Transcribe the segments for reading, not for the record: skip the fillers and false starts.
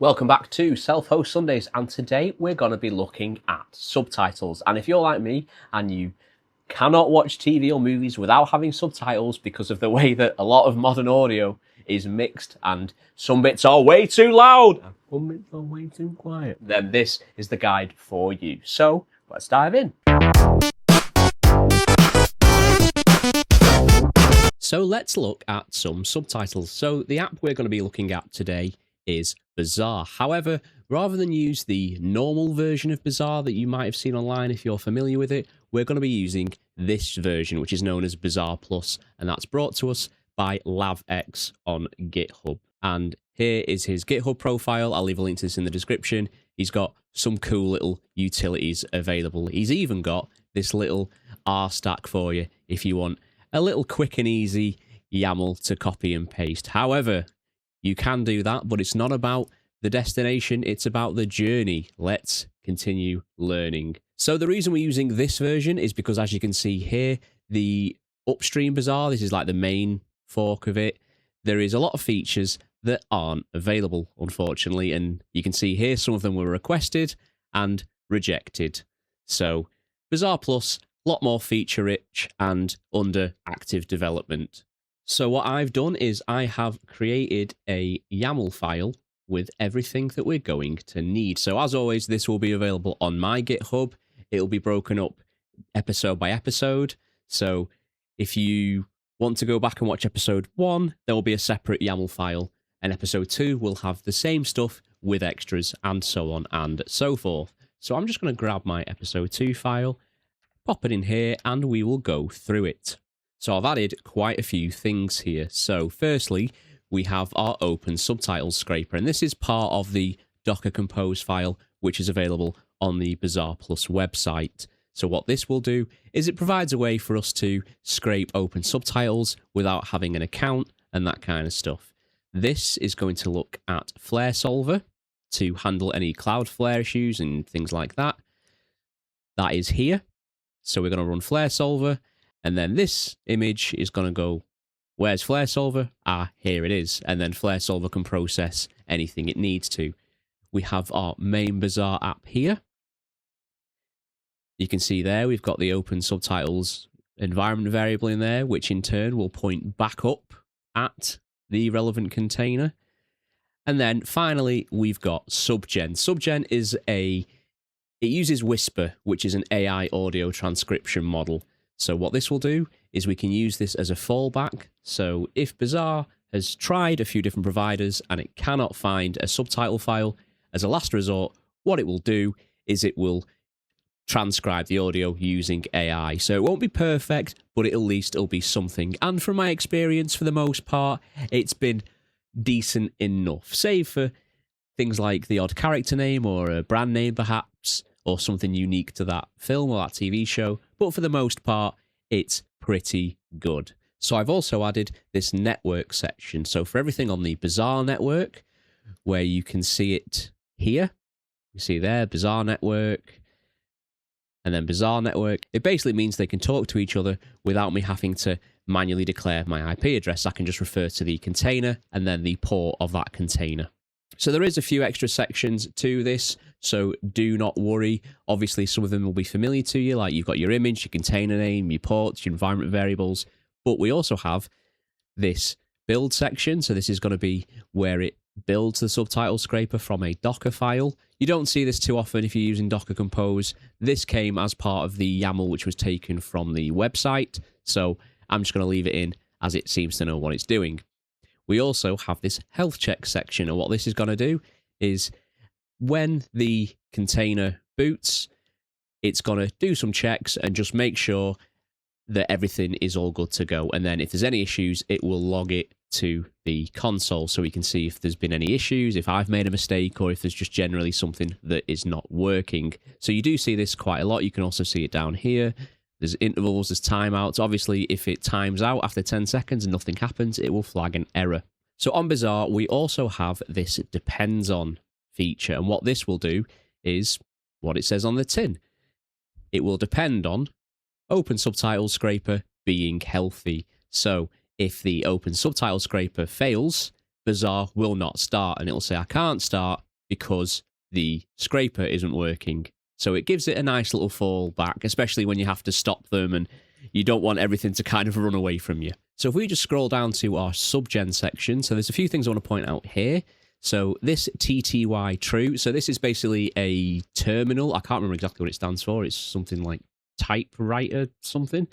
Welcome back to Self-Host Sundays, and today we're going to be looking at subtitles. And if you're like me and you cannot watch TV or movies without having subtitles because of the way that a lot of modern audio is mixed and some bits are way too loud and some bits are way too quiet, then this is the guide for you. So let's dive in. So let's look at some subtitles. So the app we're going to be looking at today is Bazarr. However, rather than use the normal version of Bazarr that you might have seen online if you're familiar with it, we're going to be using this version, which is known as Bazarr Plus, and that's brought to us by LavX on GitHub. And here is his GitHub profile. I'll leave a link to this in the description. He's got some cool little utilities available. He's even got this little R stack for you if you want a little quick and easy YAML to copy and paste. However, you can do that, but it's not about the destination, it's about the journey. Let's continue learning. So the reason we're using this version is because, as you can see here, the upstream Bazarr, this is like the main fork of it, there is a lot of features that aren't available, unfortunately, and you can see here some of them were requested and rejected. So Bazarr Plus, a lot more feature-rich and under active development. So what I've done is I have created a YAML file with everything that we're going to need. So as always, this will be available on my GitHub. It'll be broken up episode by episode. So if you want to go back and watch episode 1, there will be a separate YAML file. And episode 2 will have the same stuff with extras and so on and so forth. So I'm just going to grab my episode 2 file, pop it in here, and we will go through it. So I've added quite a few things here. So firstly, we have our open subtitles scraper, and this is part of the Docker Compose file, which is available on the Bazarr Plus website. So what this will do is it provides a way for us to scrape open subtitles without having an account and that kind of stuff. This is going to look at Flare Solver to handle any Cloudflare issues and things like that. That is here. So we're going to run Flare Solver. And then this image is going to go, where's Flare Solver? Ah, here it is. And then Flare Solver can process anything it needs to. We have our main Bazarr app here. You can see there we've got the open subtitles environment variable in there, which in turn will point back up at the relevant container. And then finally, we've got Subgen. Subgen is it uses Whisper, which is an AI audio transcription model. So what this will do is we can use this as a fallback. So if Bazarr has tried a few different providers and it cannot find a subtitle file, as a last resort, what it will do is it will transcribe the audio using AI. So it won't be perfect, but at least it'll be something. And from my experience, for the most part, it's been decent enough, save for things like the odd character name or a brand name perhaps, or something unique to that film or that TV show, but for the most part, it's pretty good. So I've also added this network section. So for everything on the Bazarr network, where you can see it here, you see there, Bazarr network, and then Bazarr network, it basically means they can talk to each other without me having to manually declare my IP address. I can just refer to the container and then the port of that container. So there is a few extra sections to this, so do not worry. Obviously, some of them will be familiar to you, like you've got your image, your container name, your ports, your environment variables, but we also have this build section. So this is going to be where it builds the subtitle scraper from a Docker file. You don't see this too often if you're using Docker Compose. This came as part of the YAML, which was taken from the website, so I'm just going to leave it in as it seems to know what it's doing. We also have this health check section, and what this is going to do is when the container boots, it's going to do some checks and just make sure that everything is all good to go. And then if there's any issues, it will log it to the console so we can see if there's been any issues, if I've made a mistake, or if there's just generally something that is not working. So you do see this quite a lot. You can also see it down here. There's intervals, there's timeouts. Obviously, if it times out after 10 seconds and nothing happens, it will flag an error. So on Bazarr, we also have this depends on feature. And what this will do is what it says on the tin. It will depend on open subtitle scraper being healthy. So if the open subtitle scraper fails, Bazarr will not start, and it'll say, I can't start because the scraper isn't working. So it gives it a nice little fallback, especially when you have to stop them and you don't want everything to kind of run away from you. So if we just scroll down to our subgen section, so there's a few things I want to point out here. So this TTY true, so this is basically a terminal. I can't remember exactly what it stands for. It's something like typewriter something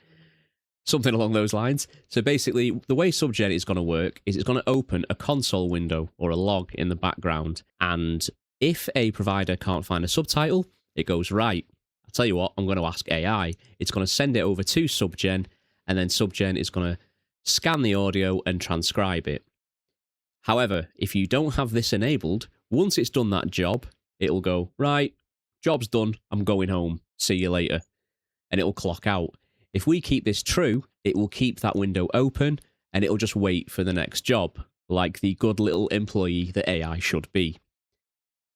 along those lines. So basically, the way subgen is going to work is it's going to open a console window or a log in the background. And if a provider can't find a subtitle, it goes, right, I'll tell you what, I'm going to ask AI. It's going to send it over to subgen, and then subgen is going to scan the audio and transcribe it. However, if you don't have this enabled, once it's done that job, it'll go, right, job's done, I'm going home, see you later. And it'll clock out. If we keep this true, it will keep that window open and it'll just wait for the next job, like the good little employee that AI should be.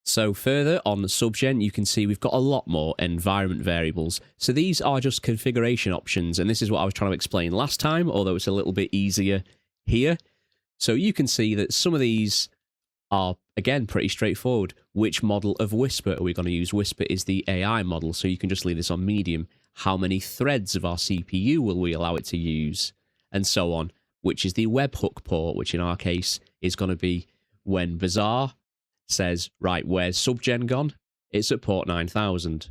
So further on the subgen, you can see we've got a lot more environment variables. So these are just configuration options, and this is what I was trying to explain last time, although it's a little bit easier here. So you can see that some of these are, again, pretty straightforward. Which model of Whisper are we going to use? Whisper is the AI model, so you can just leave this on medium. How many threads of our CPU will we allow it to use? And so on. Which is the webhook port, which in our case is going to be when Bazarr says, right, where's subgen gone? It's at port 9000.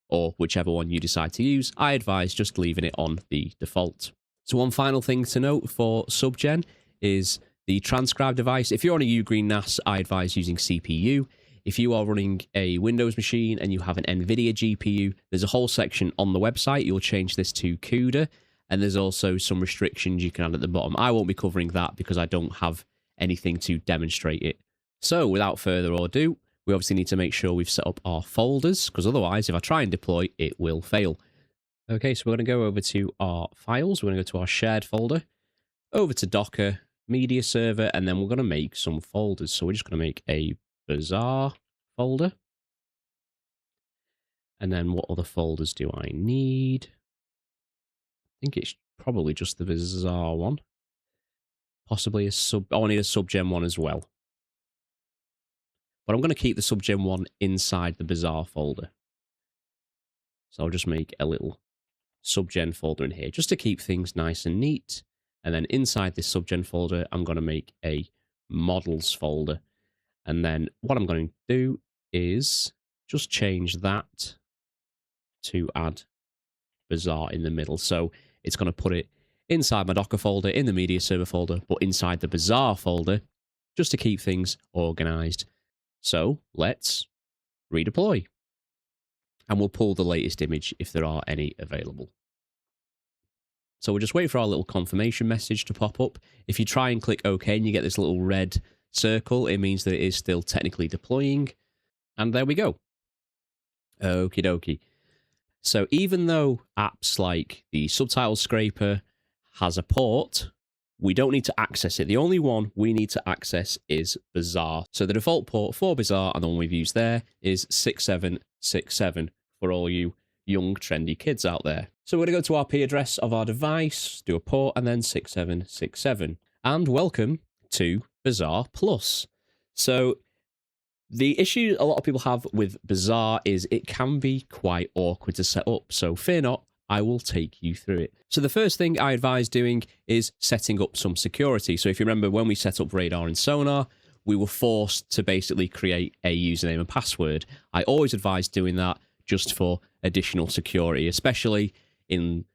Or whichever one you decide to use. I advise just leaving it on the default. So one final thing to note for subgen is the transcribe device. If you're on a Ugreen NAS, I advise using CPU. If you are running a Windows machine and you have an NVIDIA GPU, there's a whole section on the website. You'll change this to CUDA, and there's also some restrictions you can add at the bottom. I won't be covering that because I don't have anything to demonstrate it. So without further ado, we obviously need to make sure we've set up our folders, because otherwise, if I try and deploy, it will fail. Okay, so we're going to go over to our files. We're going to go to our shared folder, over to Docker, media server, and then we're going to make some folders. So we're just going to make a Bazarr folder. And then what other folders do I need? I think it's probably just the Bazarr one. Possibly a I need a subgen one as well. But I'm going to keep the subgen one inside the Bazarr folder. So I'll just make a little subgen folder in here just to keep things nice and neat. And then inside this subgen folder, I'm going to make a models folder. And then what I'm going to do is just change that to add Bazarr in the middle. So it's going to put it inside my Docker folder, in the media server folder, but inside the Bazarr folder, just to keep things organized. So let's redeploy. And we'll pull the latest image if there are any available. So we'll just wait for our little confirmation message to pop up. If you try and click OK and you get this little red circle, it means that it is still technically deploying. And there we go. Okie dokie. So even though apps like the subtitle scraper has a port, we don't need to access it. The only one we need to access is Bazarr. So the default port for Bazarr, and the one we've used there, is 6767 for all you young, trendy kids out there. So we're going to go to our IP address of our device, do a port, and then 6767. And welcome to Bazarr Plus. So the issue a lot of people have with Bazarr is it can be quite awkward to set up. So fear not, I will take you through it. So the first thing I advise doing is setting up some security. So if you remember when we set up Radar and Sonar, we were forced to basically create a username and password. I always advise doing that just for additional security, especially in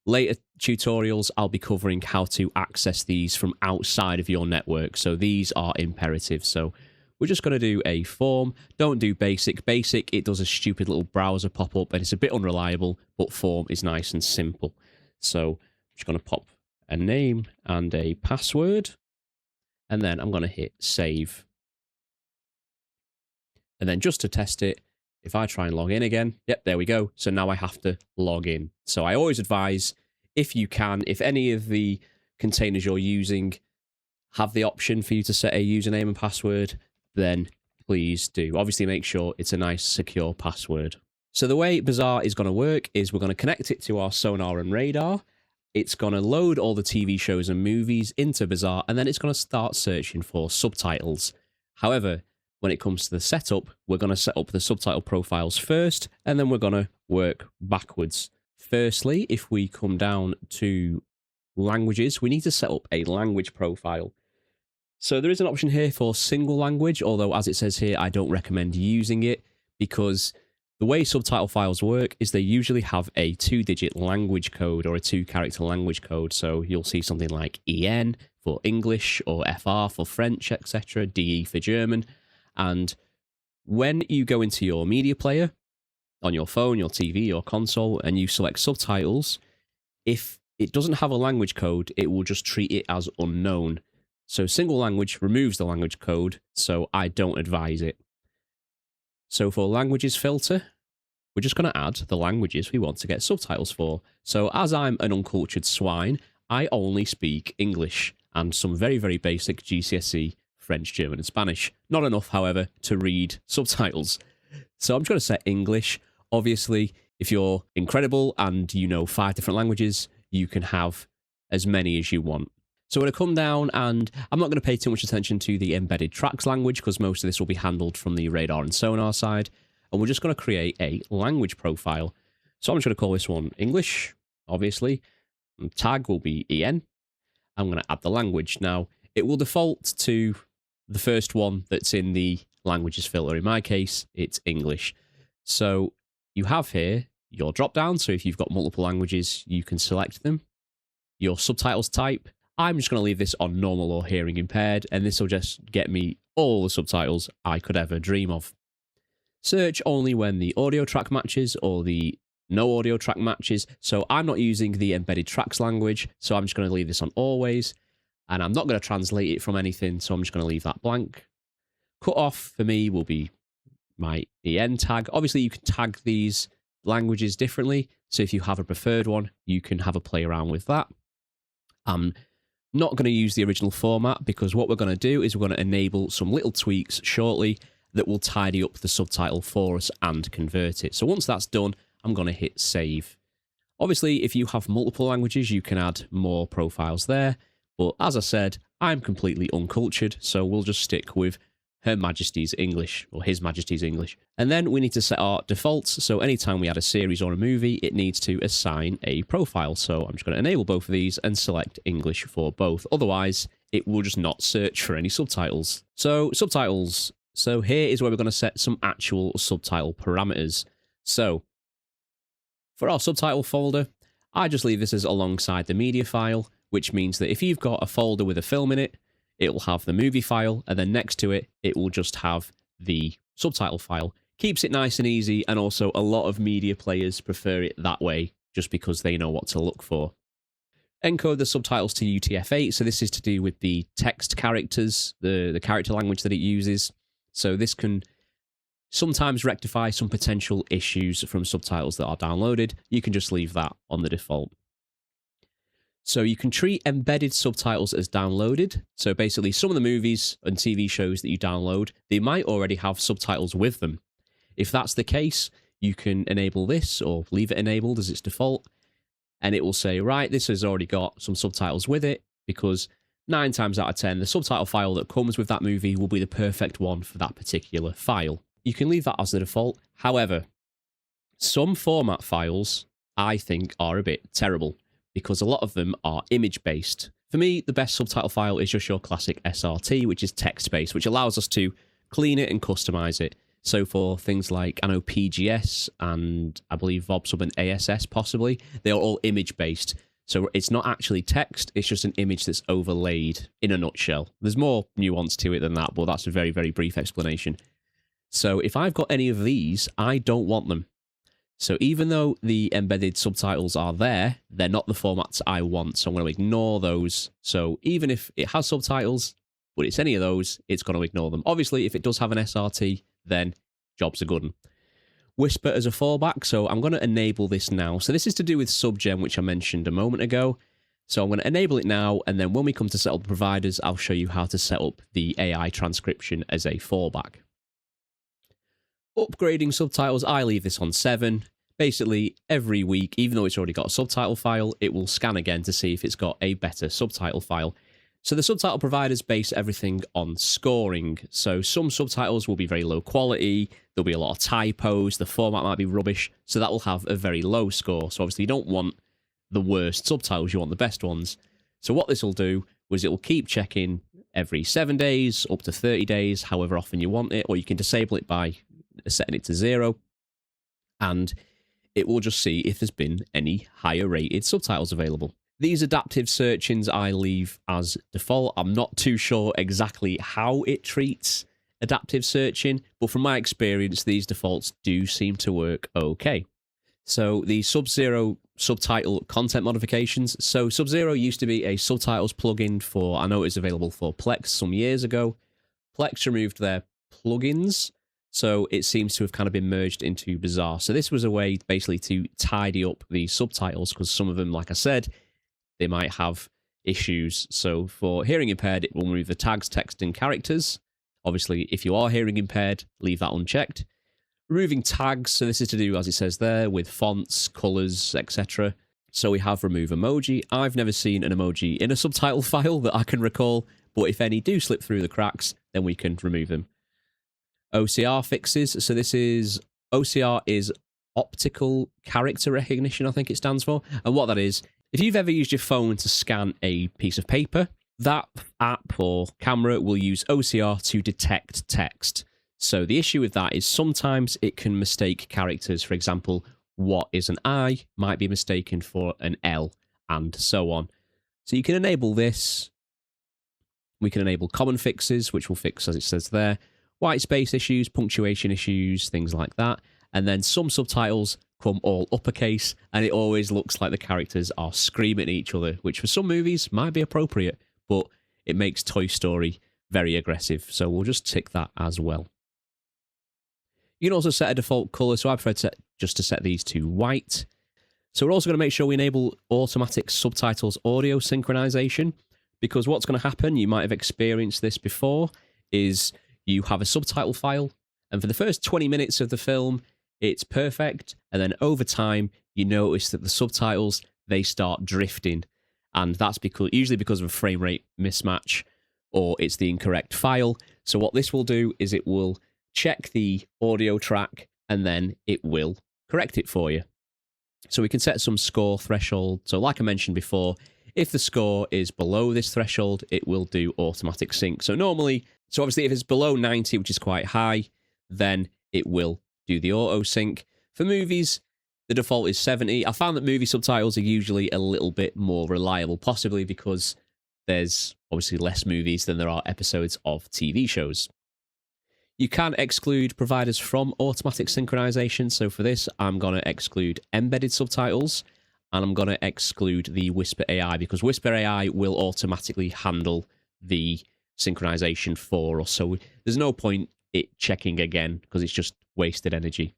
later tutorials. I'll be covering how to access these from outside of your network. So these are imperative. So we're just going to do a form. Don't do basic. Basic, it does a stupid little browser pop-up and it's a bit unreliable, but form is nice and simple. So I'm just going to pop a name and a password. And then I'm going to hit save. And then just to test it, if I try and log in again, yep, there we go. So now I have to log in. So I always advise, if you can, if any of the containers you're using have the option for you to set a username and password, then please do. Obviously, make sure it's a nice, secure password. So the way Bazarr is going to work is we're going to connect it to our Sonar and Radar. It's going to load all the TV shows and movies into Bazarr, and then it's going to start searching for subtitles. However, when it comes to the setup, we're going to set up the subtitle profiles first, and then we're going to work backwards. Firstly, if we come down to languages, we need to set up a language profile. So there is an option here for single language, although as it says here, I don't recommend using it because the way subtitle files work is they usually have a 2-digit language code or a 2-character language code. So you'll see something like EN for English or FR for French, etc., DE for German. And when you go into your media player on your phone, your TV, your console, and you select subtitles, if it doesn't have a language code, it will just treat it as unknown. So single language removes the language code, so I don't advise it. So for languages filter, we're just going to add the languages we want to get subtitles for. So as I'm an uncultured swine, I only speak English and some very, very basic GCSE French, German, and Spanish. Not enough, however, to read subtitles. So I'm just going to set English. Obviously, if you're incredible and you know 5 different languages, you can have as many as you want. So we're going to come down, and I'm not going to pay too much attention to the embedded tracks language because most of this will be handled from the radar and sonar side. And we're just going to create a language profile. So I'm just going to call this one English, obviously. And tag will be EN. I'm going to add the language. Now, it will default to the first one that's in the languages filter. In my case, it's English. So you have here your drop down. So if you've got multiple languages, you can select them. Your subtitles type. I'm just going to leave this on normal or hearing impaired, and this will just get me all the subtitles I could ever dream of. Search only when the audio track matches or the no audio track matches. So I'm not using the embedded tracks language, so I'm just going to leave this on always. And I'm not going to translate it from anything, so I'm just going to leave that blank. Cut off for me will be my EN tag. Obviously, you can tag these languages differently. So if you have a preferred one, you can have a play around with that. I'm not going to use the original format because what we're going to do is we're going to enable some little tweaks shortly that will tidy up the subtitle for us and convert it. So once that's done, I'm going to hit save. Obviously, if you have multiple languages, you can add more profiles there. But as I said, I'm completely uncultured, so we'll just stick with Her Majesty's English, or His Majesty's English. And then we need to set our defaults, so anytime we add a series or a movie, it needs to assign a profile. So I'm just going to enable both of these and select English for both. Otherwise, it will just not search for any subtitles. So subtitles. So here is where we're going to set some actual subtitle parameters. So for our subtitle folder, I just leave this as alongside the media file, which means that if you've got a folder with a film in it, it will have the movie file, and then next to it, it will just have the subtitle file. Keeps it nice and easy, and also a lot of media players prefer it that way, just because they know what to look for. Encode the subtitles to UTF-8, so this is to do with the text characters, the character language that it uses. So this can sometimes rectify some potential issues from subtitles that are downloaded. You can just leave that on the default. So you can treat embedded subtitles as downloaded. So basically, some of the movies and TV shows that you download, they might already have subtitles with them. If that's the case, you can enable this or leave it enabled as its default. And it will say, right, this has already got some subtitles with it, because 9 times out of 10, the subtitle file that comes with that movie will be the perfect one for that particular file. You can leave that as the default. However, some format files, I think, are a bit terrible, because a lot of them are image-based. For me, the best subtitle file is just your classic SRT, which is text-based, which allows us to clean it and customize it. So for things like, I know PGS and I believe VobSub and ASS possibly, they're all image-based. So it's not actually text, it's just an image that's overlaid in a nutshell. There's more nuance to it than that, but that's a very, very brief explanation. So if I've got any of these, I don't want them. So even though the embedded subtitles are there, they're not the formats I want. So I'm going to ignore those. So even if it has subtitles, but it's any of those, it's going to ignore them. Obviously, if it does have an SRT, then job's a good one. Whisper as a fallback. So I'm going to enable this now. So this is to do with SubGen, which I mentioned a moment ago. So I'm going to enable it now. And then when we come to set up the providers, I'll show you how to set up the AI transcription as a fallback. Upgrading subtitles, I leave this on 7. Basically, every week, even though it's already got a subtitle file, it will scan again to see if it's got a better subtitle file. So the subtitle providers base everything on scoring. So some subtitles will be very low quality, there'll be a lot of typos, the format might be rubbish, so that will have a very low score. So obviously you don't want the worst subtitles, you want the best ones. So what this will do is it will keep checking every 7 days, up to 30 days, however often you want it, or you can disable it by setting it to 0, and it will just see if there's been any higher rated subtitles available. These adaptive search-ins I leave as default. I'm not too sure exactly how it treats adaptive searching, but from my experience, these defaults do seem to work okay. So the Sub-Zero subtitle content modifications. So Sub-Zero used to be a subtitles plugin for, I know it was available for Plex some years ago. Plex removed their plugins, so it seems to have kind of been merged into Bazarr. So this was a way basically to tidy up the subtitles, because some of them, like I said, they might have issues. So for hearing impaired, it will remove the tags, text, and characters. Obviously, if you are hearing impaired, leave that unchecked. Removing tags, so this is to do, as it says there, with fonts, colors, etc. So we have remove emoji. I've never seen an emoji in a subtitle file that I can recall, but if any do slip through the cracks, then we can remove them. OCR fixes, so this is, OCR is optical character recognition, I think it stands for. And what that is, if you've ever used your phone to scan a piece of paper, that app or camera will use OCR to detect text. So the issue with that is sometimes it can mistake characters. For example, what is an I might be mistaken for an L, and so on. So you can enable this. We can enable common fixes, which will fix, as it says there, white space issues, punctuation issues, things like that. And then some subtitles come all uppercase, and it always looks like the characters are screaming at each other, which for some movies might be appropriate, but it makes Toy Story very aggressive. So we'll just tick that as well. You can also set a default color, so I prefer just to set these to white. So we're also going to make sure we enable automatic subtitles audio synchronization, because what's going to happen, you might have experienced this before, is you have a subtitle file, and for the first 20 minutes of the film, it's perfect, and then over time, you notice that the subtitles, they start drifting, and that's usually because of a frame rate mismatch, or it's the incorrect file. So what this will do is it will check the audio track, and then it will correct it for you. So we can set some score threshold. So like I mentioned before, if the score is below this threshold, it will do automatic sync. So obviously if it's below 90, which is quite high, then it will do the auto sync. For movies, the default is 70. I found that movie subtitles are usually a little bit more reliable, possibly because there's obviously less movies than there are episodes of TV shows. You can exclude providers from automatic synchronization. So for this, I'm going to exclude embedded subtitles, and I'm going to exclude the Whisper AI, because Whisper AI will automatically handle the synchronization for us. So there's no point it checking again, because it's just wasted energy.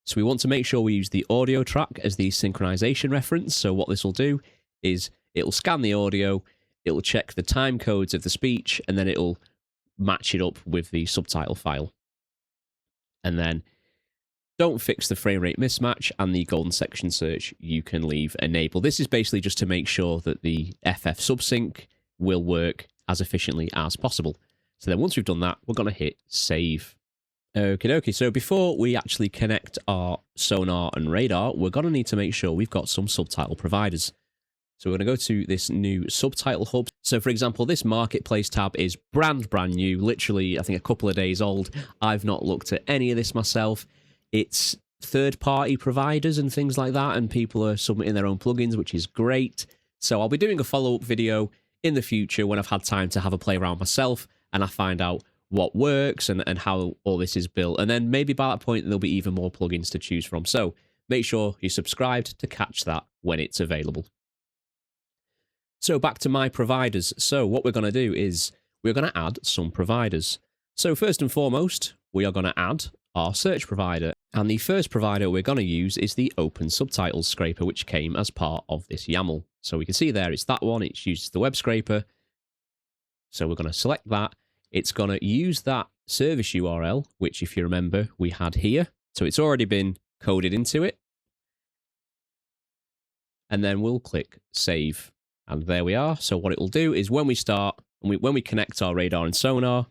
So we want to make sure we use the audio track as the synchronization reference. So what this will do is it'll scan the audio, it'll check the time codes of the speech, and then it'll match it up with the subtitle file. And then don't fix the frame rate mismatch, and the golden section search you can leave enabled. This is basically just to make sure that the FF subsync will work as efficiently as possible. So then once we've done that, we're going to hit save. Okie dokie. So before we actually connect our sonar and radar, we're going to need to make sure we've got some subtitle providers. So we're going to go to this new subtitle hub. So for example, this marketplace tab is brand new, literally I think a couple of days old. I've not looked at any of this myself. It's third-party providers and things like that, and people are submitting their own plugins, which is great. So I'll be doing a follow-up video in the future when I've had time to have a play around myself and I find out what works and how all this is built. And then maybe by that point, there'll be even more plugins to choose from. So make sure you're subscribed to catch that when it's available. So back to my providers. So what we're going to do is we're going to add some providers. So first and foremost, we are going to add our search provider. And the first provider we're going to use is the Open Subtitles scraper, which came as part of this YAML. So we can see there, it's that one. It uses the web scraper. So we're going to select that. It's going to use that service URL, which if you remember, we had here. So it's already been coded into it. And then we'll click save. And there we are. So what it will do is when we start, when we connect our radar and sonar,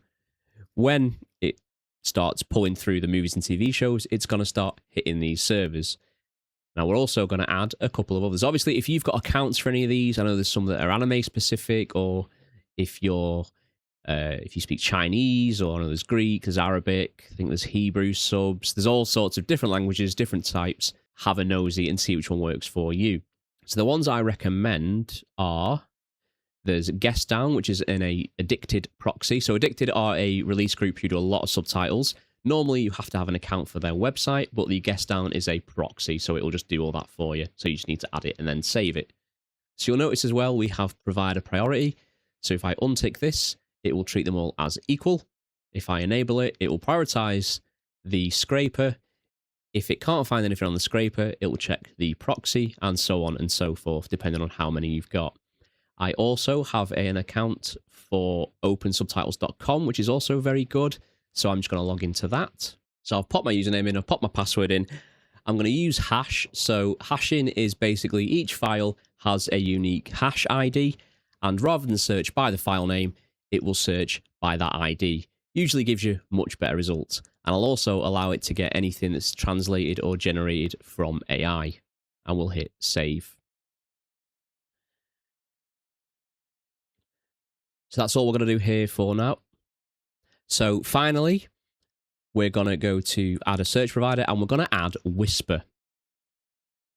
when it starts pulling through the movies and TV shows, it's going to start hitting these servers. Now, we're also going to add a couple of others. Obviously, if you've got accounts for any of these, I know there's some that are anime specific, or if you speak Chinese, or I know there's Greek, there's Arabic, I think there's Hebrew subs. There's all sorts of different languages, different types. Have a nosy and see which one works for you. So the ones I recommend are, there's Guest Down, which is in a Addicted proxy. So Addicted are a release group who do a lot of subtitles. Normally, you have to have an account for their website, but the Guest Down is a proxy, so it will just do all that for you. So you just need to add it and then save it. So you'll notice as well, we have provider priority. So if I untick this, it will treat them all as equal. If I enable it, it will prioritize the scraper. If it can't find anything on the scraper, it will check the proxy, and so on and so forth, depending on how many you've got. I also have an account for opensubtitles.com, which is also very good. So I'm just going to log into that. So I've popped my username in, I've popped my password in. I'm going to use hash. So hashing is basically each file has a unique hash ID, and rather than search by the file name, it will search by that ID. Usually gives you much better results. And I'll also allow it to get anything that's translated or generated from AI. And we'll hit save. So that's all we're going to do here for now. So finally, we're going to go to add a search provider, and we're going to add Whisper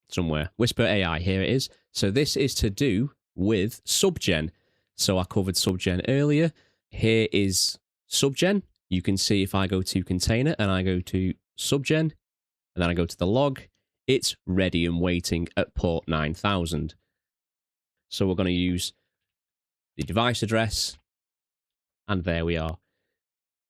somewhere. Whisper AI, here it is. So this is to do with Subgen. So I covered Subgen earlier. Here is Subgen. You can see if I go to container and I go to Subgen, and then I go to the log, it's ready and waiting at port 9000. So we're going to use the device address, and there we are.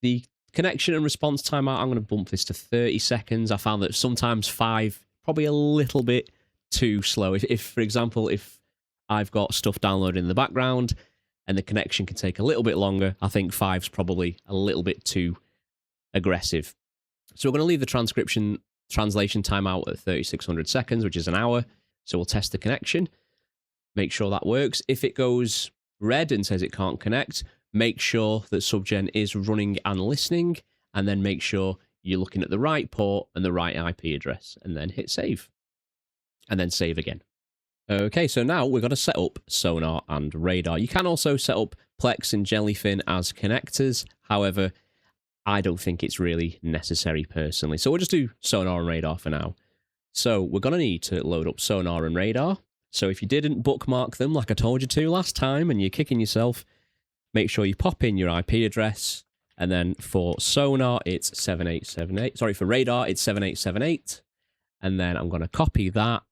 The connection and response timeout, I'm going to bump this to 30 seconds. I found that sometimes 5, probably a little bit too slow. If for example, if I've got stuff downloaded in the background and the connection can take a little bit longer, I think 5's probably a little bit too aggressive. So we're going to leave the translation timeout at 3600 seconds, which is an hour. So we'll test the connection, make sure that works. If it goes red and says it can't connect, make sure that Subgen is running and listening, and then make sure you're looking at the right port and the right IP address, and then hit save, and then save again. Okay, so now we're going to set up sonar and radar. You can also set up Plex and Jellyfin as connectors. However, I don't think it's really necessary personally. So we'll just do sonar and radar for now. So we're going to need to load up sonar and radar. So if you didn't bookmark them like I told you to last time and you're kicking yourself, make sure you pop in your IP address, and then for sonar, it's 7878. Sorry, for radar, it's 7878. And then I'm going to copy that,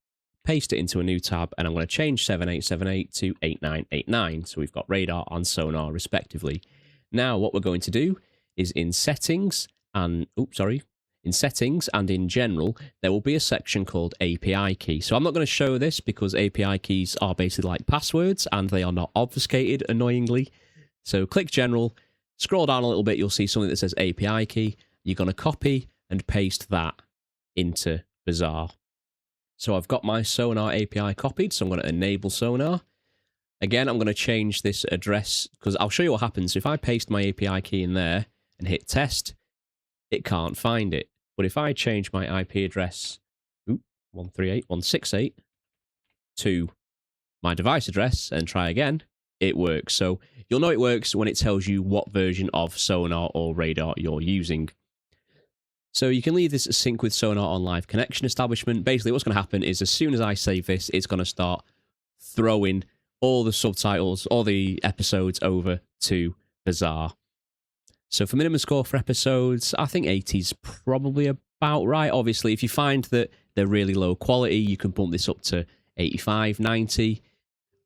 paste it into a new tab, and I'm going to change 7878 to 8989. So we've got radar and sonar respectively. Now, what we're going to do is in settings and, in settings and in general, there will be a section called API key. So I'm not going to show this because API keys are basically like passwords and they are not obfuscated, annoyingly. So click general, scroll down a little bit, you'll see something that says API key. You're going to copy and paste that into Bazarr. So I've got my sonar API copied, so I'm going to enable sonar. Again, I'm going to change this address because I'll show you what happens. If I paste my API key in there and hit test, it can't find it. But if I change my IP address, 138.168, to my device address and try again, it works. So you'll know it works when it tells you what version of sonar or radar you're using. So you can leave this sync with sonar on live connection establishment. Basically, what's going to happen is as soon as I save this, it's going to start throwing all the subtitles, all the episodes over to Bazarr. So for minimum score for episodes, I think 80 is probably about right. Obviously, if you find that they're really low quality, you can bump this up to 85, 90.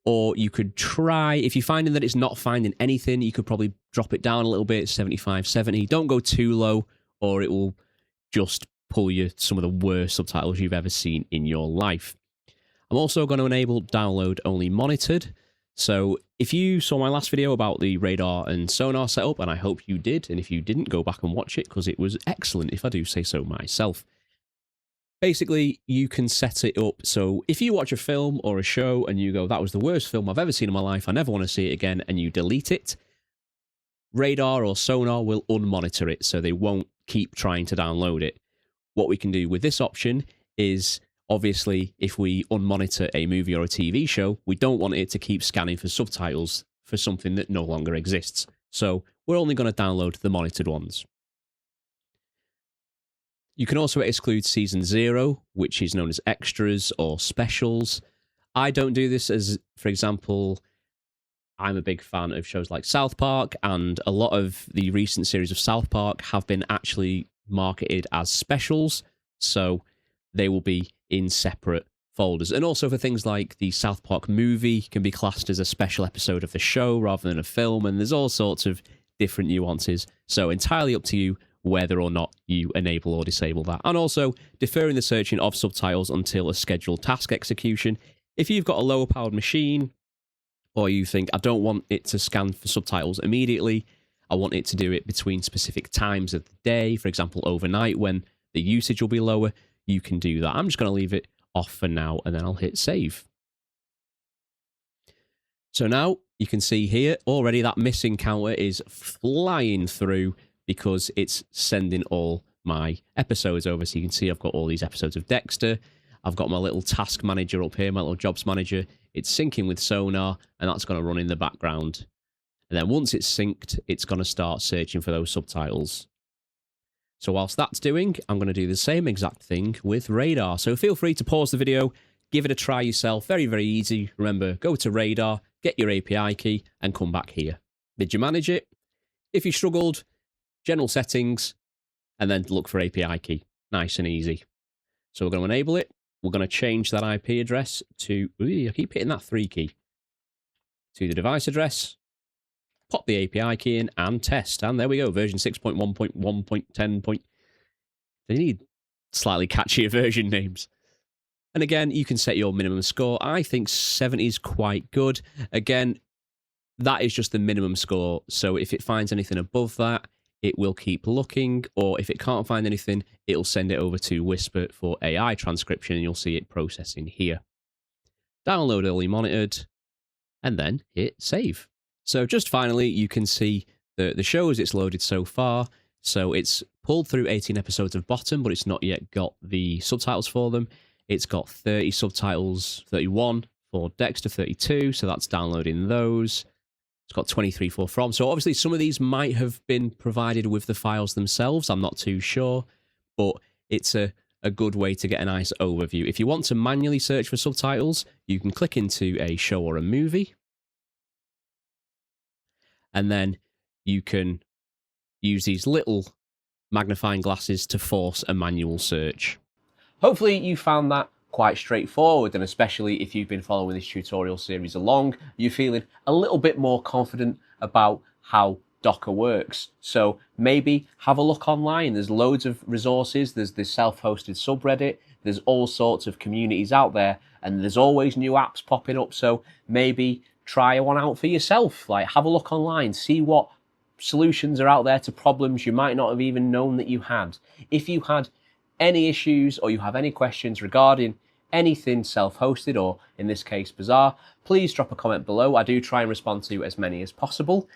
Or you could try, if you're finding that it's not finding anything, you could probably drop it down a little bit, 75, 70. Don't go too low, or it will just pull you some of the worst subtitles you've ever seen in your life. I'm also going to enable download only monitored. So if you saw my last video about the radar and sonar setup, and I hope you did, and if you didn't, go back and watch it because it was excellent, if I do say so myself. Basically, you can set it up so if you watch a film or a show and you go, that was the worst film I've ever seen in my life, I never want to see it again, and you delete it, Radar or Sonar will unmonitor it, so they won't keep trying to download it. What we can do with this option is, obviously, if we unmonitor a movie or a TV show, we don't want it to keep scanning for subtitles for something that no longer exists. So we're only going to download the monitored ones. You can also exclude Season 0, which is known as extras or specials. I don't do this as, for example, I'm a big fan of shows like South Park, and a lot of the recent series of South Park have been actually marketed as specials, so they will be in separate folders. And also for things like the South Park movie can be classed as a special episode of the show rather than a film, and there's all sorts of different nuances. So entirely up to you whether or not you enable or disable that. And also deferring the searching of subtitles until a scheduled task execution. If you've got a lower powered machine, or you think, I don't want it to scan for subtitles immediately, I want it to do it between specific times of the day, for example, overnight when the usage will be lower, you can do that. I'm just going to leave it off for now, and then I'll hit save. So now you can see here already that missing counter is flying through because it's sending all my episodes over. So you can see I've got all these episodes of Dexter. I've got my little task manager up here, my little jobs manager. It's syncing with Sonar, and that's going to run in the background. And then once it's synced, it's going to start searching for those subtitles. So whilst that's doing, I'm going to do the same exact thing with Radar. So feel free to pause the video, give it a try yourself. Very, very easy. Remember, go to Radar, get your API key, and come back here. Did you manage it? If you struggled, general settings, and then look for API key. Nice and easy. So we're going to enable it. We're going to change that IP address to, I keep hitting that 3 key, to the device address, pop the API key in, and test. And there we go, version 6.1.1.10. They need slightly catchier version names. And again, you can set your minimum score. I think 70 is quite good. Again, that is just the minimum score. So if it finds anything above that, it will keep looking, or if it can't find anything, it'll send it over to Whisper for AI transcription, and you'll see it processing here. Download early monitored, and then hit save. So just finally, you can see the shows it's loaded so far. So it's pulled through 18 episodes of Bottom, but it's not yet got the subtitles for them. It's got 30 subtitles, 31 for Dexter, 32, so that's downloading those. It's got 23 for From. So obviously some of these might have been provided with the files themselves. I'm not too sure, but it's a good way to get a nice overview. If you want to manually search for subtitles, you can click into a show or a movie, and then you can use these little magnifying glasses to force a manual search. Hopefully you found that quite straightforward, and especially if you've been following this tutorial series along, you're feeling a little bit more confident about how Docker works. So maybe have a look online. There's loads of resources. There's this self-hosted subreddit. There's all sorts of communities out there, and there's always new apps popping up. So maybe try one out for yourself. Like, have a look online, see what solutions are out there to problems you might not have even known that you had. If you had any issues or you have any questions regarding anything self-hosted, or in this case Bazarr, please drop a comment below. I do try and respond to as many as possible.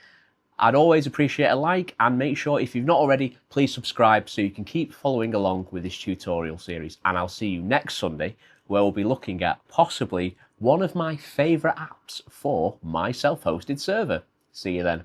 I'd always appreciate a like, and make sure if you've not already, please subscribe so you can keep following along with this tutorial series. And I'll see you next Sunday, where we'll be looking at possibly one of my favourite apps for my self-hosted server. See you then.